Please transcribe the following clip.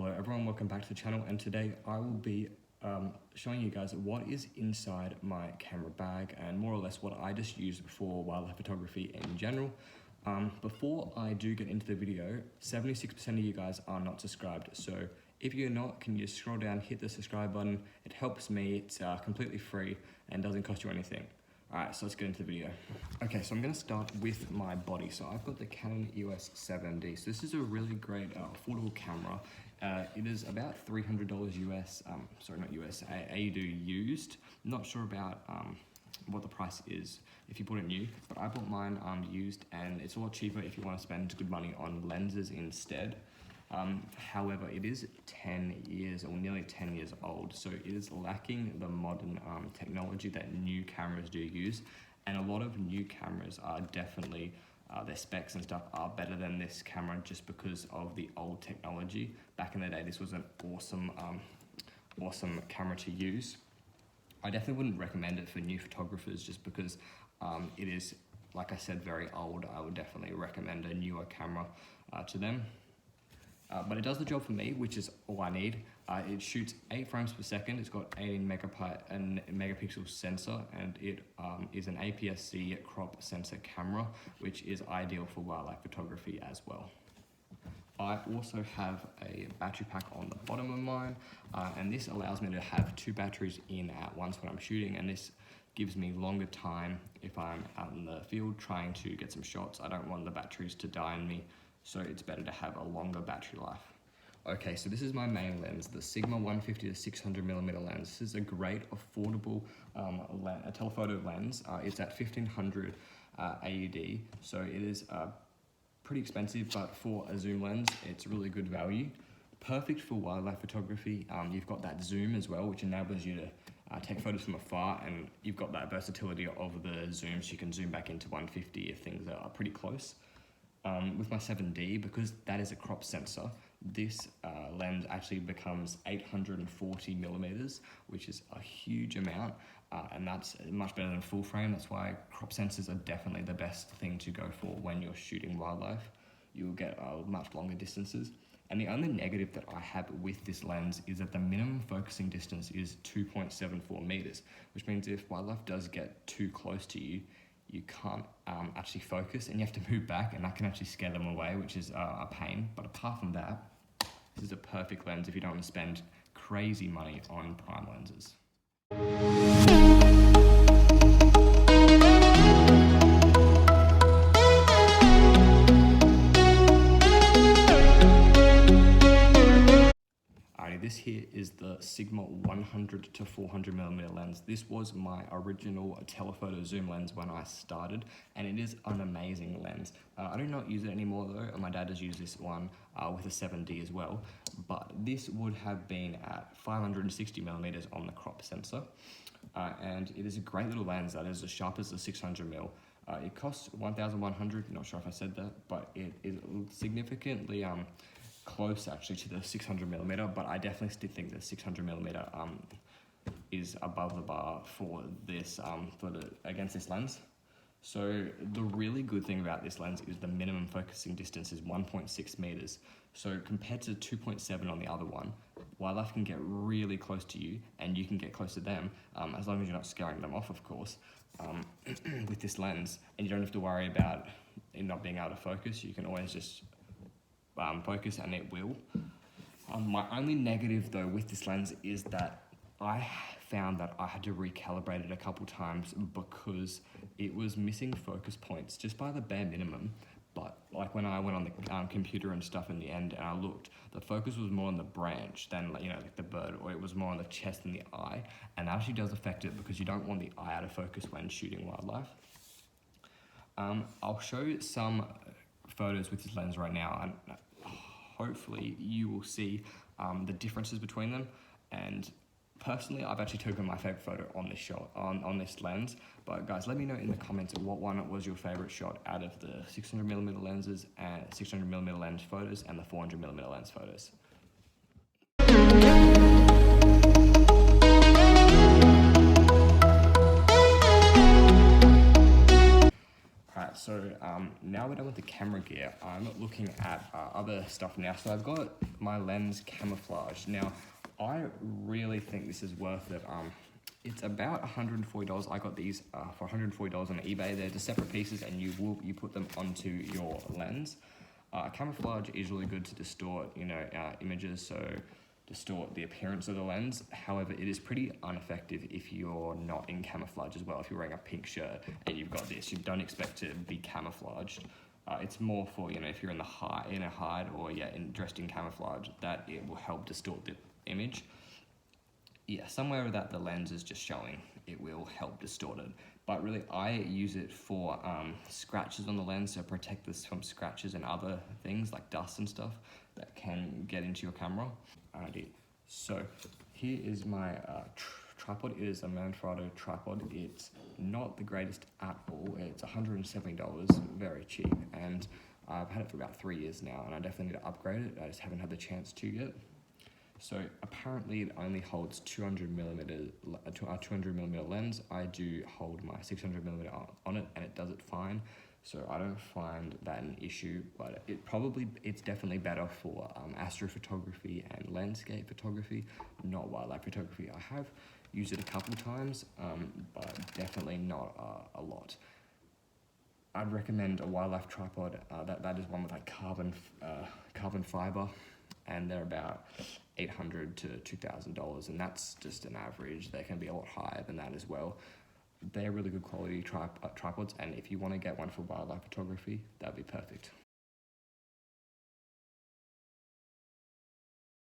Hello everyone, welcome back to the channel, and today I will be showing you guys what is inside my camera bag and more or less what I just used for wildlife photography in general. Before I do get into the video, 76% of you guys are not subscribed, so if you're not, can you just scroll down, hit the subscribe button. It helps me, it's completely free and doesn't cost you anything. Alright, so let's get into the video. Okay, so I'm going to start with my body. So I've got the Canon EOS 7D. So this is a really great affordable camera. It is about $300 US, sorry not US, AUD used. Not sure about what the price is if you bought it new, but I bought mine used, and it's a lot cheaper if you want to spend good money on lenses instead. However, it is 10 years or nearly 10 years old, so it is lacking the modern technology that new cameras do use, and a lot of new cameras are definitely, their specs and stuff are better than this camera just because of the old technology. Back in the day, this was an awesome, awesome camera to use. I definitely wouldn't recommend it for new photographers just because it is, like I said, very old. I would definitely recommend a newer camera to them. But it does the job for me, which is all I need. It shoots 8 frames per second. It's got 18 megapixel sensor, and it is an APS-C crop sensor camera, which is ideal for wildlife photography as well. I also have a battery pack on the bottom of mine, and this allows me to have 2 batteries in at once when I'm shooting, and this gives me longer time if I'm out in the field trying to get some shots. I don't want the batteries to die on me, so it's better to have a longer battery life. Okay, so this is my main lens, the Sigma 150 to 600mm lens. This is a great, affordable a telephoto lens. It's at 1500 AUD, so it is pretty expensive, but for a zoom lens, it's really good value. Perfect for wildlife photography. You've got that zoom as well, which enables you to take photos from afar, and you've got that versatility of the zoom, so you can zoom back into 150 if things are pretty close. With my 7D, because that is a crop sensor, this lens actually becomes 840mm, which is a huge amount, and that's much better than full frame. That's why crop sensors are definitely the best thing to go for when you're shooting wildlife. You'll get much longer distances. And the only negative that I have with this lens is that the minimum focusing distance is 2.74 meters, which means if wildlife does get too close to you, you can't actually focus, and you have to move back, and that can actually scare them away, which is a pain. But apart from that, this is a perfect lens if you don't want to spend crazy money on prime lenses. This here is the Sigma 100 to 400mm lens. This was my original telephoto zoom lens when I started, and it is an amazing lens. I do not use it anymore though. My dad has used this one with a 7D as well, but this would have been at 560mm on the crop sensor, and it is a great little lens that is as sharp as the 600mm. It costs $1,100, not sure if I said that, but it is significantly close actually to the 600mm, but I definitely still think the 600mm is above the bar for this against this lens. So the really good thing about this lens is the minimum focusing distance is 1.6 meters. So compared to 2.7 on the other one, wildlife can get really close to you, and you can get close to them, as long as you're not scaring them off, of course, with this lens, and you don't have to worry about it not being able to focus. You can always just focus, and it will. My only negative though with this lens is that I found that I had to recalibrate it a couple times because it was missing focus points just by the bare minimum. But like when I went on the computer and stuff in the end and I looked, the focus was more on the branch than, you know, like the bird, or it was more on the chest and the eye, and that actually does affect it because you don't want the eye out of focus when shooting wildlife. I'll show you some photos with this lens right now, and hopefully you will see the differences between them. And personally, I've actually taken my favorite photo on this shot, on this lens. But guys, let me know in the comments what one was your favorite shot out of the 600mm lenses and 600mm lens photos and the 400mm lens photos. so now we're done with the camera gear. I'm looking at other stuff now. So I've got my lens camouflage. Now, I really think this is worth it. It's about $140. I got these for $140 on eBay. They're just separate pieces, and you put them onto your lens. Camouflage is really good to distort, images, so distort the appearance of the lens. However, it is pretty ineffective if you're not in camouflage as well. If you're wearing a pink shirt and you've got this, you don't expect to be camouflaged. It's more for, if you're in a hide or dressed in camouflage, that it will help distort the image. Yeah, somewhere that the lens is just showing, it will help distort it. But really, I use it for scratches on the lens, so protect this from scratches and other things like dust and stuff that can get into your camera. Alrighty, so here is my tripod. It is a Manfrotto tripod. It's not the greatest at all. It's $170, very cheap, and I've had it for about 3 years now, and I definitely need to upgrade it. I just haven't had the chance to yet. So apparently it only holds 200 millimeter lens. I do hold my 600 millimeter on it, and it does it fine. So I don't find that an issue, but it's definitely better for astrophotography and landscape photography, not wildlife photography. I have used it a couple times, but definitely not a lot. I'd recommend a wildlife tripod. That is one with like carbon fiber, and they're about $800 to $2,000, and that's just an average. They can be a lot higher than that as well. They're really good quality tripods, and if you want to get one for wildlife photography, that'd be perfect.